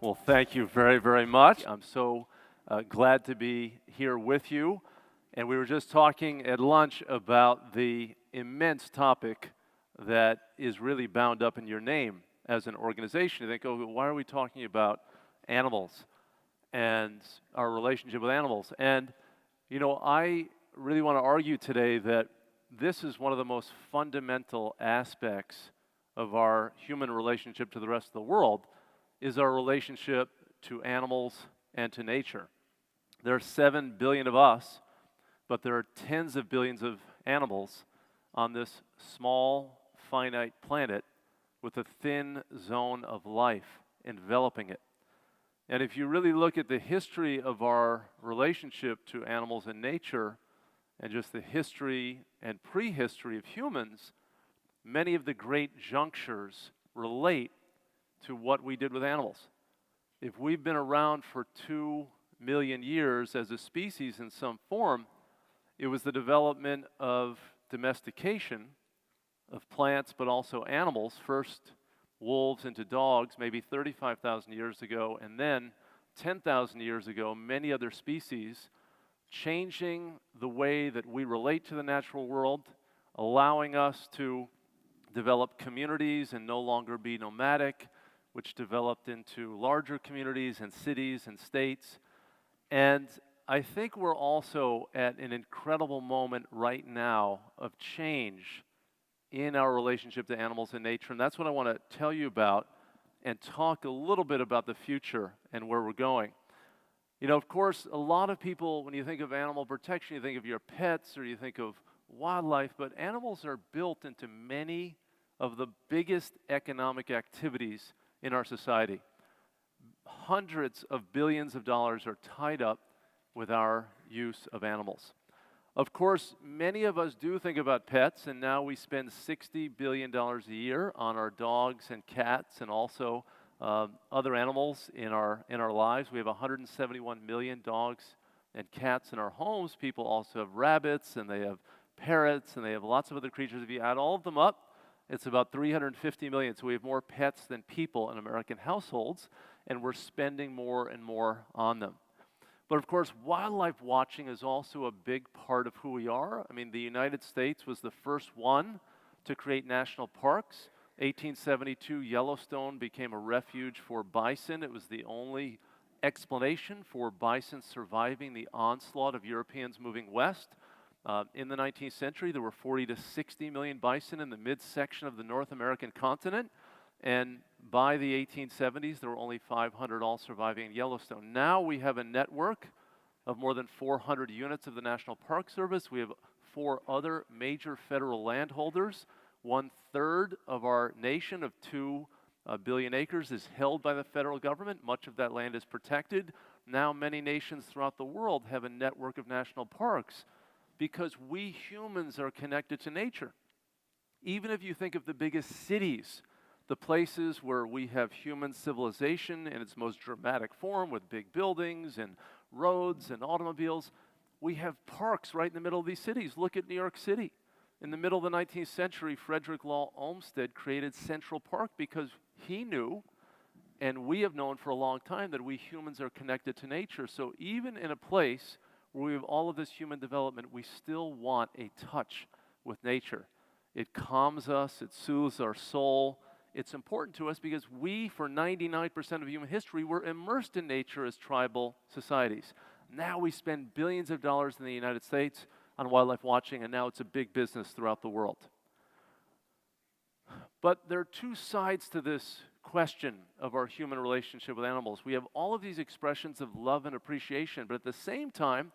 Well, thank you very, very much. I'm so glad to be here with you. And we were just talking at lunch about the immense topic that is really bound up in your name as an organization. You think, oh, why are we talking about animals and our relationship with animals? And, you know, I really want to argue today that this is one of the most fundamental aspects of our human relationship to the rest of the world, is our relationship to animals and to nature. There are 7 billion of us, but there are tens of billions of animals on this small, finite planet with a thin zone of life enveloping it. And if you really look at the history of our relationship to animals and nature, and just the history and prehistory of humans, many of the great junctures relate to what we did with animals. If we've been around for 2 million years as a species in some form, it was the development of domestication of plants but also animals, first wolves into dogs maybe 35,000 years ago, and then 10,000 years ago many other species, changing the way that we relate to the natural world, allowing us to develop communities and no longer be nomadic, which developed into larger communities and cities and states. And I think we're also at an incredible moment right now of change in our relationship to animals and nature. And that's what I want to tell you about and talk a little bit about the future and where we're going. You know, of course, a lot of people, when you think of animal protection, you think of your pets or you think of wildlife, but animals are built into many of the biggest economic activities in our society. Hundreds of billions of dollars are tied up with our use of animals. Of course, many of us do think about pets, and now we spend $60 billion a year on our dogs and cats and also other animals in our lives. We have 171 million dogs and cats in our homes. People also have rabbits, and they have parrots, and they have lots of other creatures. If you add all of them up, it's about 350 million. So we have more pets than people in American households, and we're spending more and more on them. But of course, wildlife watching is also a big part of who we are. I mean, the United States was the first one to create national parks. 1872, Yellowstone became a refuge for bison. It was the only explanation for bison surviving the onslaught of Europeans moving west. In the 19th century, there were 40 to 60 million bison in the midsection of the North American continent. And by the 1870s, there were only 500 all surviving in Yellowstone. Now we have a network of more than 400 units of the National Park Service. We have 4 other major federal landholders. 1/3 of our nation of 2 billion acres is held by the federal government. Much of that land is protected. Now many nations throughout the world have a network of national parks because we humans are connected to nature. Even if you think of the biggest cities, the places where we have human civilization in its most dramatic form with big buildings and roads and automobiles, we have parks right in the middle of these cities. Look at New York City. In the middle of the 19th century, Frederick Law Olmsted created Central Park because he knew, and we have known for a long time, that we humans are connected to nature. So even in a place where we have all of this human development, we still want a touch with nature. It calms us, it soothes our soul. It's important to us because we, for 99% of human history, were immersed in nature as tribal societies. Now we spend billions of dollars in the United States on wildlife watching, and now it's a big business throughout the world. But there are 2 sides to this question of our human relationship with animals. We have all of these expressions of love and appreciation, but at the same time,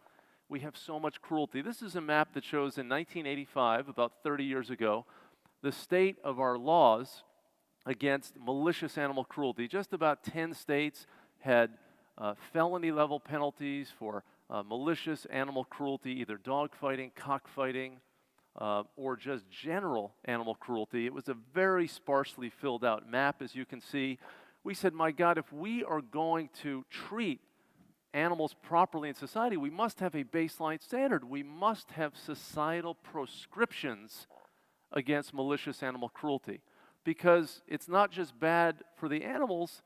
we have so much cruelty. This is a map that shows in 1985, about 30 years ago, the state of our laws against malicious animal cruelty. Just about 10 states had felony-level penalties for malicious animal cruelty, either dogfighting, cockfighting, or just general animal cruelty. It was a very sparsely filled out map, as you can see. We said, my God, if we are going to treat animals properly in society, we must have a baseline standard. We must have societal proscriptions against malicious animal cruelty, because it's not just bad for the animals,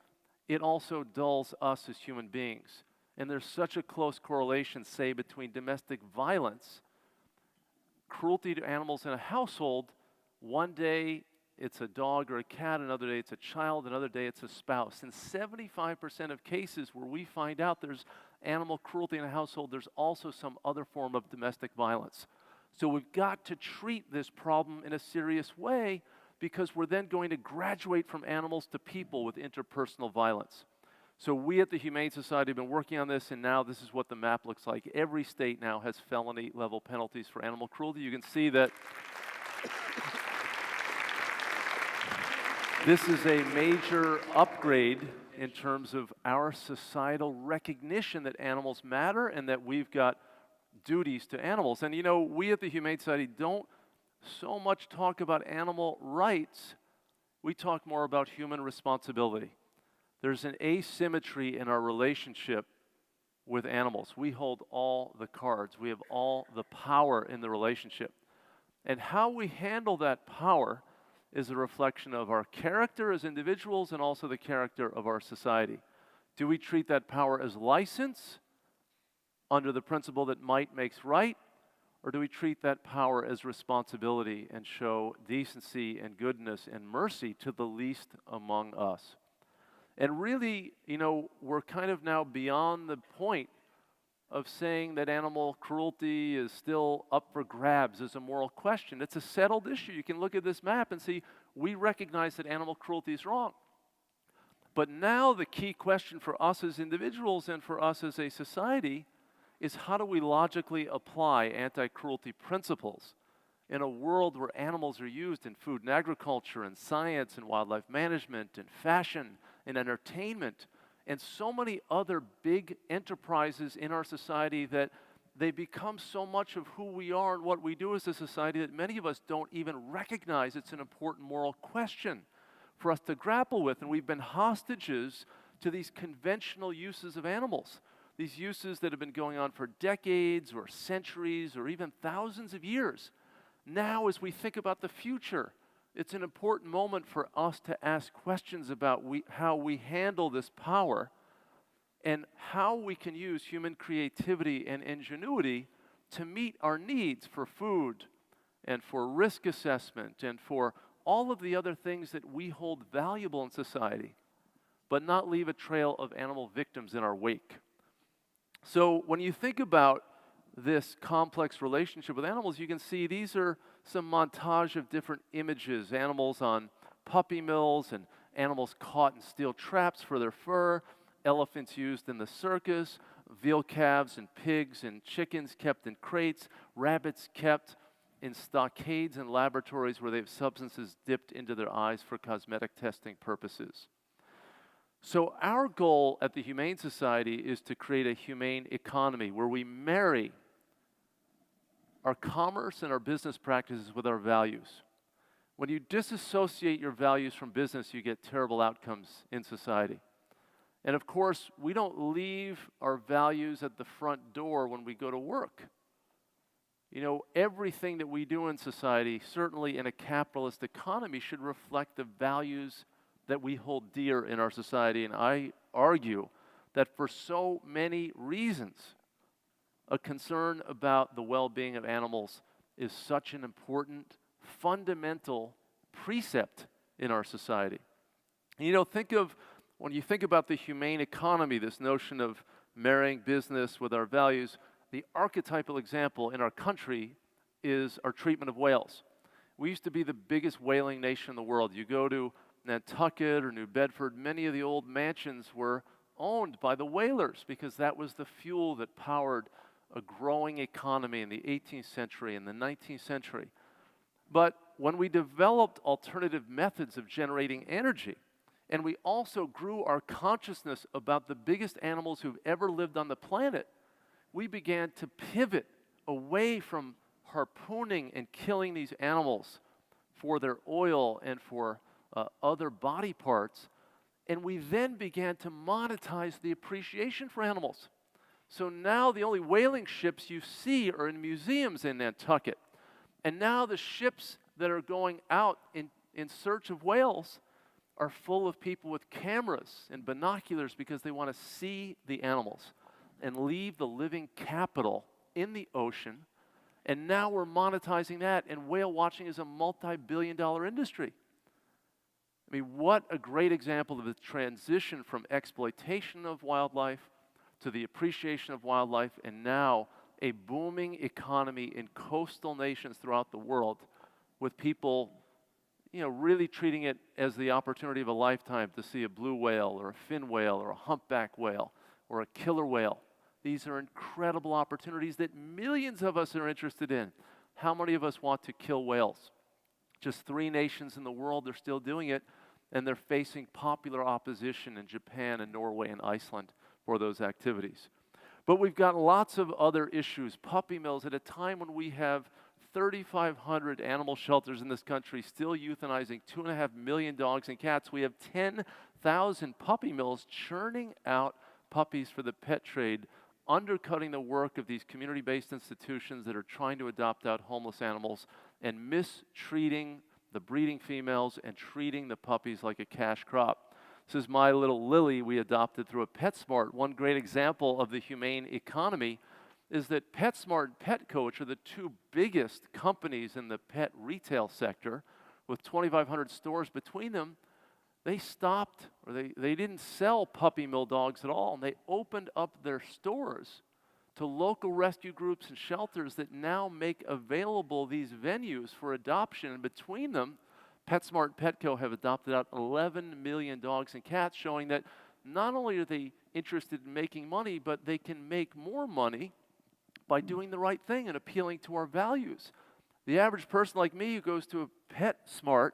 it also dulls us as human beings. And there's such a close correlation, say, between domestic violence, cruelty to animals in a household. One day it's a dog or a cat, another day it's a child, another day it's a spouse. In 75% of cases where we find out there's animal cruelty in a household, there's also some other form of domestic violence. So we've got to treat this problem in a serious way, because we're then going to graduate from animals to people with interpersonal violence. So we at the Humane Society have been working on this, and now this is what the map looks like. Every state now has felony level penalties for animal cruelty. You can see that this is a major upgrade in terms of our societal recognition that animals matter and that we've got duties to animals. And you know, we at the Humane Society don't so much talk about animal rights. We talk more about human responsibility. There's an asymmetry in our relationship with animals. We hold all the cards. We have all the power in the relationship. And how we handle that power is a reflection of our character as individuals and also the character of our society. Do we treat that power as license under the principle that might makes right, or do we treat that power as responsibility and show decency and goodness and mercy to the least among us? And really, you know, we're kind of now beyond the point of saying that animal cruelty is still up for grabs as a moral question. It's a settled issue. You can look at this map and see we recognize that animal cruelty is wrong. But now the key question for us as individuals and for us as a society is, how do we logically apply anti-cruelty principles in a world where animals are used in food and agriculture and science and wildlife management and fashion and entertainment and so many other big enterprises in our society, that they become so much of who we are and what we do as a society that many of us don't even recognize it's an important moral question for us to grapple with. And we've been hostages to these conventional uses of animals, these uses that have been going on for decades or centuries or even thousands of years. Now, as we think about the future, it's an important moment for us to ask questions about how we handle this power and how we can use human creativity and ingenuity to meet our needs for food and for risk assessment and for all of the other things that we hold valuable in society, but not leave a trail of animal victims in our wake. So when you think about this complex relationship with animals, you can see these are some montage of different images: animals on puppy mills and animals caught in steel traps for their fur, elephants used in the circus, veal calves and pigs and chickens kept in crates, rabbits kept in stockades and laboratories where they have substances dipped into their eyes for cosmetic testing purposes. So our goal at the Humane Society is to create a humane economy where we marry our commerce and our business practices with our values. When you disassociate your values from business, you get terrible outcomes in society. And of course, we don't leave our values at the front door when we go to work. You know, everything that we do in society, certainly in a capitalist economy, should reflect the values that we hold dear in our society. And I argue that for so many reasons, a concern about the well-being of animals is such an important, fundamental precept in our society. And, you know, when you think about the humane economy, this notion of marrying business with our values, the archetypal example in our country is our treatment of whales. We used to be the biggest whaling nation in the world. You go to Nantucket or New Bedford, many of the old mansions were owned by the whalers because that was the fuel that powered a growing economy in the 18th century and the 19th century. But when we developed alternative methods of generating energy, and we also grew our consciousness about the biggest animals who've ever lived on the planet, we began to pivot away from harpooning and killing these animals for their oil and for other body parts, and we then began to monetize the appreciation for animals. So now the only whaling ships you see are in museums in Nantucket. And now the ships that are going out in search of whales are full of people with cameras and binoculars because they want to see the animals and leave the living capital in the ocean. And now we're monetizing that, and whale watching is a multi-billion-dollar industry. I mean, what a great example of the transition from exploitation of wildlife to the appreciation of wildlife, and now a booming economy in coastal nations throughout the world with people, really treating it as the opportunity of a lifetime to see a blue whale or a fin whale or a humpback whale or a killer whale. These are incredible opportunities that millions of us are interested in. How many of us want to kill whales? Just 3 nations in the world are still doing it, and they're facing popular opposition in Japan and Norway and Iceland for those activities. But we've got lots of other issues. Puppy mills, at a time when we have 3,500 animal shelters in this country still euthanizing 2.5 million dogs and cats. We have 10,000 puppy mills churning out puppies for the pet trade, undercutting the work of these community-based institutions that are trying to adopt out homeless animals and mistreating the breeding females and treating the puppies like a cash crop. This is my little Lily we adopted through a PetSmart. One great example of the humane economy is that PetSmart and Petco, which are the 2 biggest companies in the pet retail sector, with 2,500 stores between them, they stopped, or they didn't sell puppy mill dogs at all, and they opened up their stores to local rescue groups and shelters that now make available these venues for adoption. And between them, PetSmart and Petco have adopted out 11 million dogs and cats, showing that not only are they interested in making money, but they can make more money by doing the right thing and appealing to our values. The average person like me who goes to a PetSmart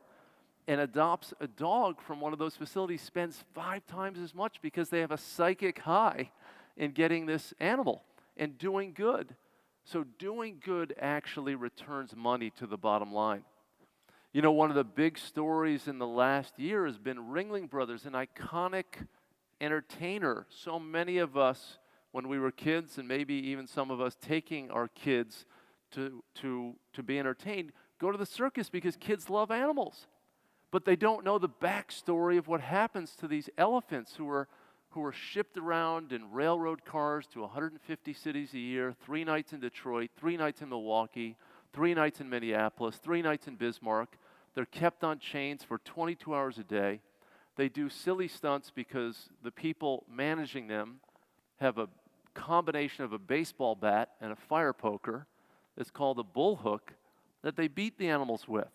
and adopts a dog from one of those facilities spends 5 times as much because they have a psychic high in getting this animal and doing good. So doing good actually returns money to the bottom line. One of the big stories in the last year has been Ringling Brothers, an iconic entertainer. So many of us, when we were kids, and maybe even some of us taking our kids to be entertained, go to the circus because kids love animals. But they don't know the backstory of what happens to these elephants who are shipped around in railroad cars to 150 cities a year, 3 nights in Detroit, 3 nights in Milwaukee, 3 nights in Minneapolis, 3 nights in Bismarck. They're kept on chains for 22 hours a day. They do silly stunts because the people managing them have a combination of a baseball bat and a fire poker. It's called a bull hook that they beat the animals with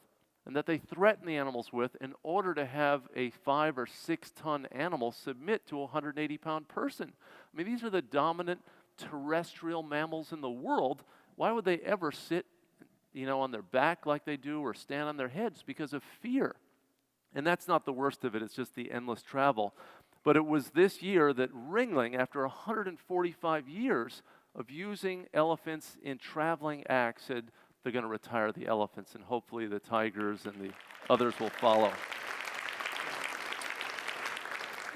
and that they threaten the animals with in order to have a 5 or 6 ton animal submit to a 180-pound person. I mean, these are the dominant terrestrial mammals in the world. Why would they ever sit, on their back like they do or stand on their heads? Because of fear. And that's not the worst of it. It's just the endless travel. But it was this year that Ringling, after 145 years of using elephants in traveling acts, said they're going to retire the elephants, and hopefully the tigers and the others will follow.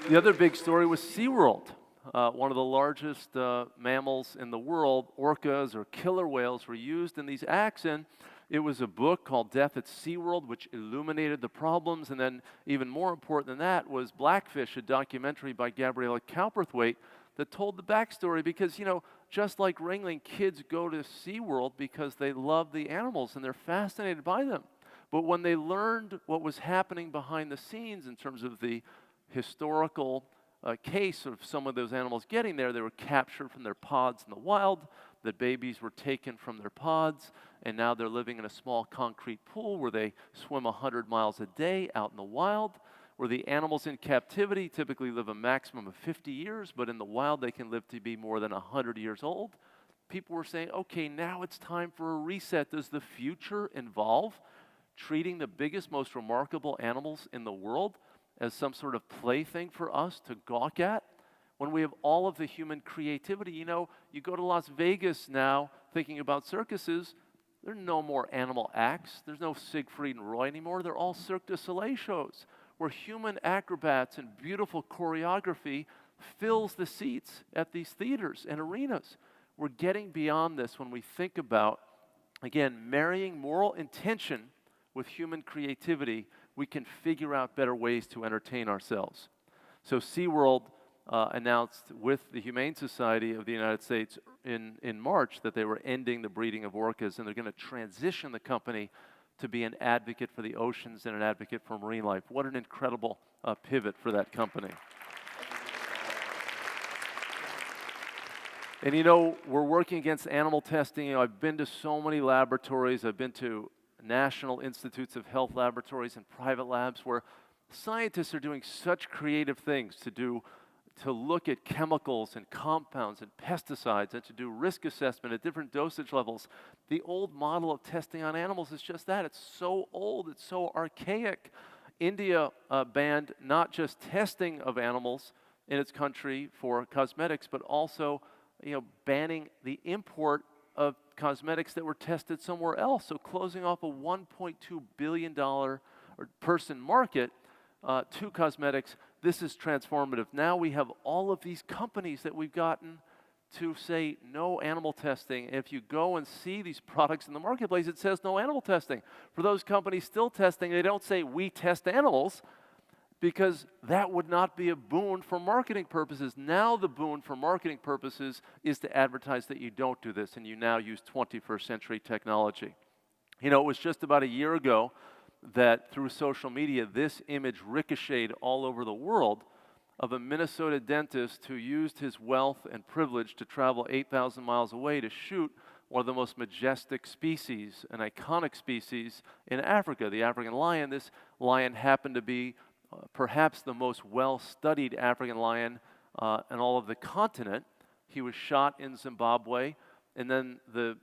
The other big story was Seaworld, one of the largest mammals in the world. Orcas, or killer whales, were used in these acts, and it was a book called Death at Seaworld, which illuminated the problems. And then even more important than that was Blackfish, a documentary by Gabriella Cowperthwaite that told the backstory. Because, just like Ringling, kids go to Seaworld because they love the animals and they're fascinated by them. But when they learned what was happening behind the scenes in terms of the historical case of some of those animals getting there, they were captured from their pods in the wild. The babies were taken from their pods, and now they're living in a small concrete pool where they swim 100 miles a day out in the wild, where the animals in captivity typically live a maximum of 50 years, but in the wild they can live to be more than 100 years old. People were saying, okay, now it's time for a reset. Does the future involve treating the biggest, most remarkable animals in the world as some sort of plaything for us to gawk at? When we have all of the human creativity, you go to Las Vegas now thinking about circuses, there are no more animal acts. There's no Siegfried and Roy anymore. They're all Cirque du Soleil shows where human acrobats and beautiful choreography fills the seats at these theaters and arenas. We're getting beyond this when we think about, again, marrying moral intention with human creativity. we can figure out better ways to entertain ourselves. So Seaworld announced with the Humane Society of the United States in March that they were ending the breeding of orcas, and they're going to transition the company to be an advocate for the oceans and an advocate for marine life. What an incredible pivot for that company. And you know, we're working against animal testing. You know, I've been to so many laboratories. I've been to National Institutes of Health laboratories and private labs where scientists are doing such creative things to look at chemicals and compounds and pesticides and to do risk assessment at different dosage levels. The old model of testing on animals is just that. It's so old, it's so archaic. India banned not just testing of animals in its country for cosmetics, but also banning the import of cosmetics that were tested somewhere else. So closing off a $1.2 billion person market to cosmetics. This is transformative. Now we have all of these companies that we've gotten to say no animal testing. If you go and see these products in the marketplace, it says no animal testing. For those companies still testing, they don't say we test animals, because that would not be a boon for marketing purposes. Now the boon for marketing purposes is to advertise that you don't do this and you now use 21st century technology. You know, it was just about a year ago that through social media, this image ricocheted all over the world of a Minnesota dentist who used his wealth and privilege to travel 8,000 miles away to shoot one of the most majestic species, an iconic species in Africa, the African lion. This lion happened to be perhaps the most well-studied African lion in all of the continent. He was shot in Zimbabwe, and then the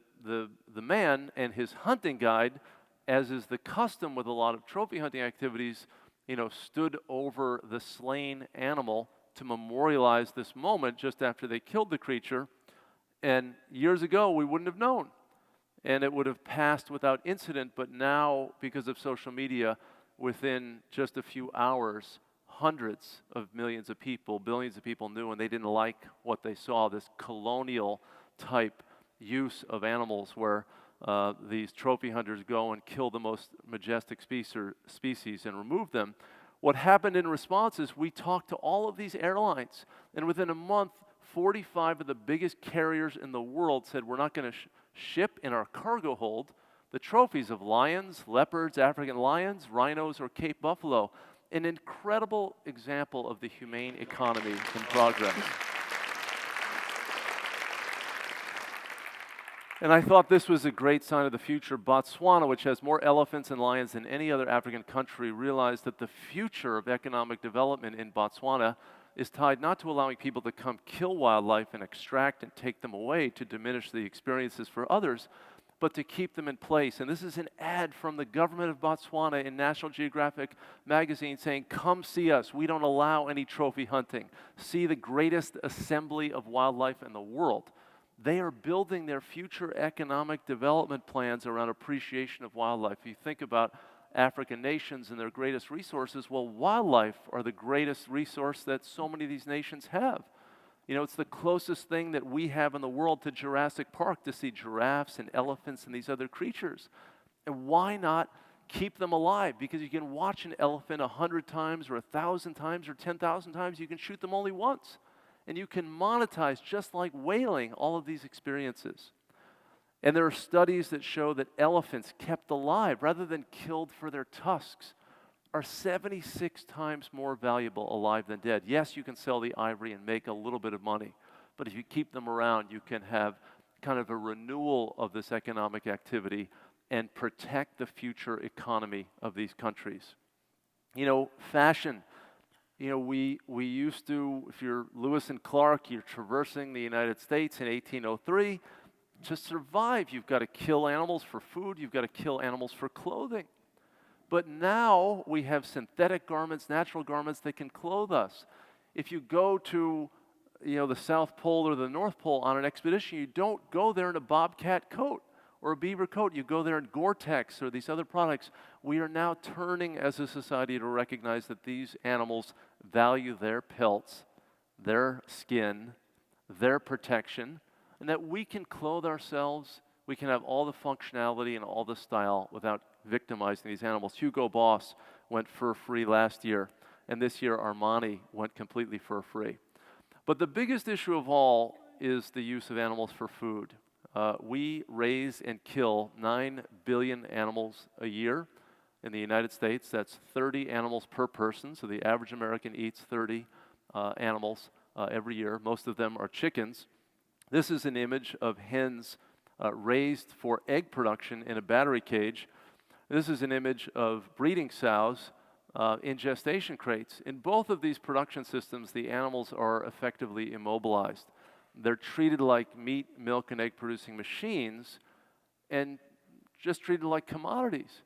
man and his hunting guide, as is the custom with a lot of trophy hunting activities, stood over the slain animal to memorialize this moment just after they killed the creature. And years ago, we wouldn't have known, and it would have passed without incident. But now, because of social media, within just a few hours, hundreds of millions of people, billions of people knew, and they didn't like what they saw, this colonial type use of animals where these trophy hunters go and kill the most majestic species and remove them. What happened in response is we talked to all of these airlines, and within a month, 45 of the biggest carriers in the world said we're not going to ship in our cargo hold the trophies of lions, leopards, African lions, rhinos, or Cape buffalo. An incredible example of the humane economy in progress. And I thought this was a great sign of the future. Botswana, which has more elephants and lions than any other African country, realized that the future of economic development in Botswana is tied not to allowing people to come kill wildlife and extract and take them away to diminish the experiences for others, but to keep them in place. And this is an ad from the government of Botswana in National Geographic magazine saying, come see us. We don't allow any trophy hunting. See the greatest assembly of wildlife in the world. They are building their future economic development plans around appreciation of wildlife. If you think about African nations and their greatest resources, well, wildlife are the greatest resource that so many of these nations have. It's the closest thing that we have in the world to Jurassic Park, to see giraffes and elephants and these other creatures. And why not keep them alive? Because you can watch an elephant 100 times or 1,000 times or 10,000 times. You can shoot them only once. And you can monetize, just like whaling, all of these experiences. And there are studies that show that elephants kept alive rather than killed for their tusks are 76 times more valuable alive than dead. Yes, you can sell the ivory and make a little bit of money, but if you keep them around, you can have kind of a renewal of this economic activity and protect the future economy of these countries. Fashion. We used to, if you're Lewis and Clark, you're traversing the United States in 1803. To survive, you've got to kill animals for food, you've got to kill animals for clothing. But now we have synthetic garments, natural garments that can clothe us. If you go to the South Pole or the North Pole on an expedition, you don't go there in a bobcat coat or a beaver coat. You go there in Gore-Tex or these other products. We are now turning as a society to recognize that these animals value their pelts, their skin, their protection, and that we can clothe ourselves, we can have all the functionality and all the style without victimizing these animals. Hugo Boss went fur-free last year, and this year Armani went completely fur-free. But the biggest issue of all is the use of animals for food. We raise and kill 9 billion animals a year in the United States. That's 30 animals per person, so the average American eats 30 animals every year. Most of them are chickens. This is an image of hens raised for egg production in a battery cage. This is an image of breeding sows in gestation crates. In both of these production systems, the animals are effectively immobilized. They're treated like meat, milk, and egg-producing machines and just treated like commodities.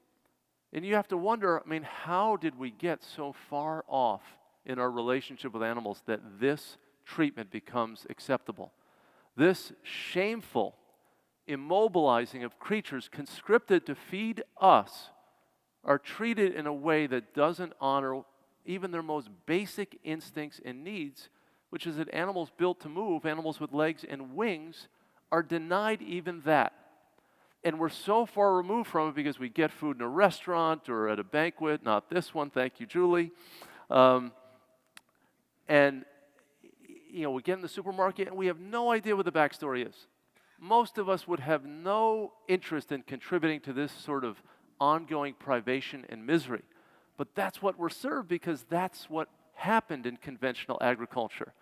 And you have to wonder, I mean, how did we get so far off in our relationship with animals that this treatment becomes acceptable? This shameful immobilizing of creatures conscripted to feed us are treated in a way that doesn't honor even their most basic instincts and needs, which is that animals built to move, animals with legs and wings, are denied even that. And we're so far removed from it because we get food in a restaurant or at a banquet, not this one, thank you, Julie. And you know, we get in the supermarket and we have no idea what the backstory is. Most of us would have no interest in contributing to this sort of ongoing privation and misery. But that's what we're served because that's what happened in conventional agriculture.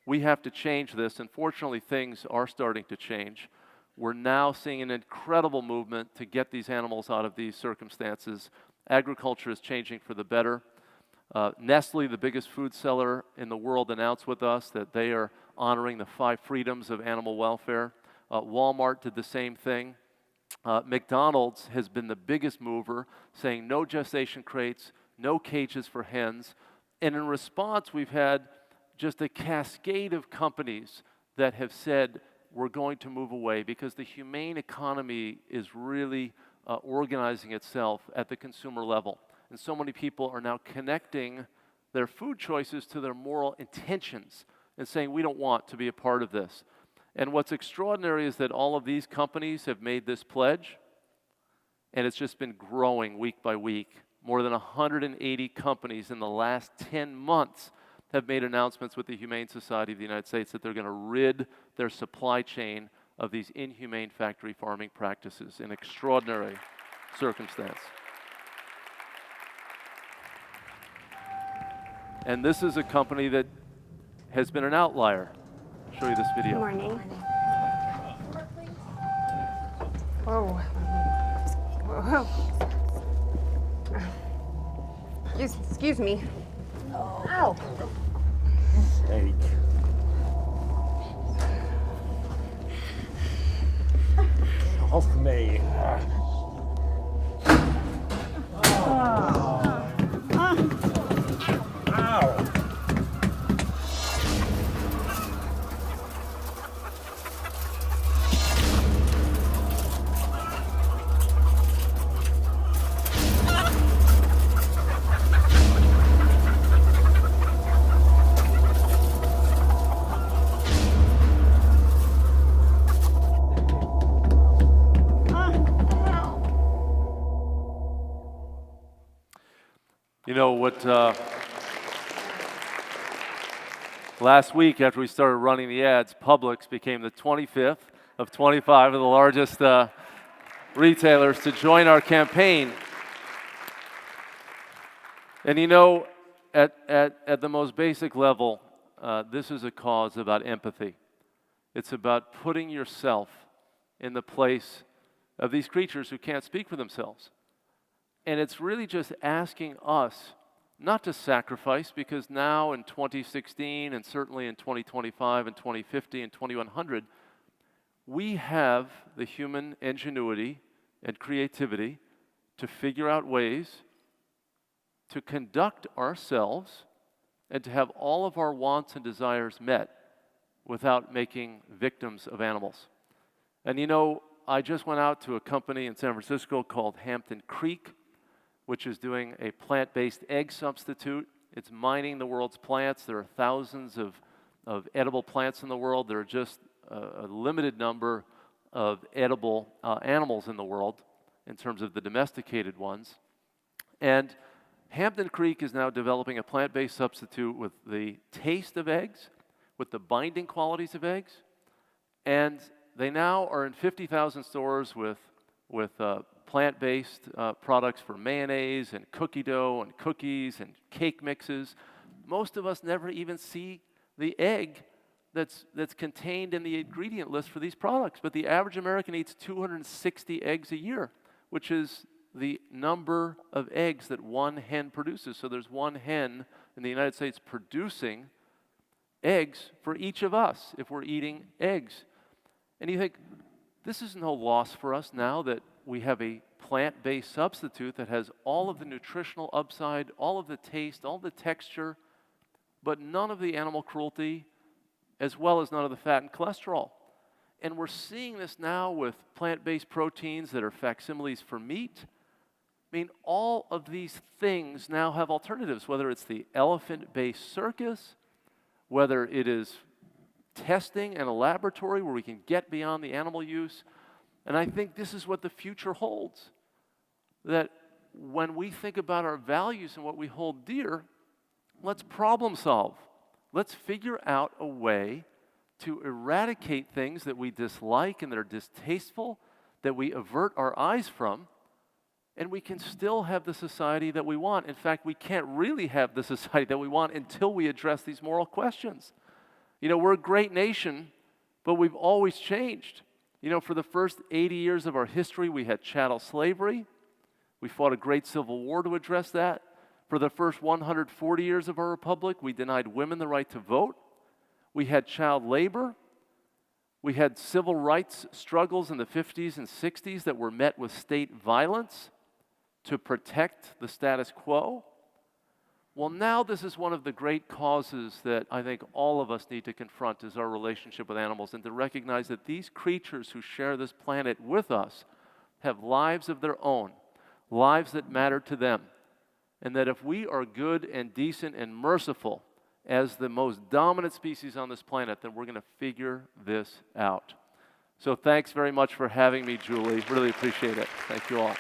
We have to change this, and fortunately things are starting to change. We're now seeing an incredible movement to get these animals out of these circumstances. Agriculture is changing for the better. Nestle, the biggest food seller in the world, announced with us that they are honoring the 5 freedoms of animal welfare. Walmart did the same thing. McDonald's has been the biggest mover, saying no gestation crates, no cages for hens. And in response, we've had just a cascade of companies that have said we're going to move away because the humane economy is really organizing itself at the consumer level. And so many people are now connecting their food choices to their moral intentions and saying we don't want to be a part of this. And what's extraordinary is that all of these companies have made this pledge, and it's just been growing week by week. More than 180 companies in the last 10 months have made announcements with the Humane Society of the United States that they're going to rid their supply chain of these inhumane factory farming practices. An extraordinary circumstance. And this is a company that has been an outlier. I'll show you this video. Good morning. Whoa. Whoa. Excuse me. Ow. Sake. Get off me. You know what, last week after we started running the ads, Publix became the 25th of 25 of the largest retailers to join our campaign. And you know, at the most basic level, this is a cause about empathy. It's about putting yourself in the place of these creatures who can't speak for themselves. And it's really just asking us not to sacrifice, because now in 2016 and certainly in 2025 and 2050 and 2100, we have the human ingenuity and creativity to figure out ways to conduct ourselves and to have all of our wants and desires met without making victims of animals. And you know, I just went out to a company in San Francisco called Hampton Creek, which is doing a plant-based egg substitute. It's mining the world's plants. There are thousands of edible plants in the world. There are just a limited number of edible animals in the world. in terms of the domesticated ones. And Hampton Creek is now developing a plant-based substitute with the taste of eggs, with the binding qualities of eggs, and they now are in 50,000 stores with plant-based products for mayonnaise and cookie dough and cookies and cake mixes. Most of us never even see the egg that's contained in the ingredient list for these products, but the average American eats 260 eggs a year, which is the number of eggs that one hen produces. So there's one hen in the United States producing eggs for each of us if we're eating eggs. And you think, this is no loss for us now that we have a plant-based substitute that has all of the nutritional upside, all of the taste, all the texture, but none of the animal cruelty, as well as none of the fat and cholesterol. And we're seeing this now with plant-based proteins that are facsimiles for meat. I mean, all of these things now have alternatives, whether it's the elephant-based circus, whether it is testing in a laboratory where we can get beyond the animal use. And I think this is what the future holds, that when we think about our values and what we hold dear, let's problem solve. Let's figure out a way to eradicate things that we dislike and that are distasteful, that we avert our eyes from, and we can still have the society that we want. In fact, we can't really have the society that we want until we address these moral questions. You know, we're a great nation, but we've always changed. You know, for the first 80 years of our history, we had chattel slavery. We fought a great civil war to address that. For the first 140 years of our republic, we denied women the right to vote. We had child labor. We had civil rights struggles in the 50s and 60s that were met with state violence to protect the status quo. Well, now this is one of the great causes that I think all of us need to confront, is our relationship with animals, and to recognize that these creatures who share this planet with us have lives of their own, lives that matter to them, and that if we are good and decent and merciful as the most dominant species on this planet, then we're going to figure this out. So thanks very much for having me, Julie. Really appreciate it. Thank you all.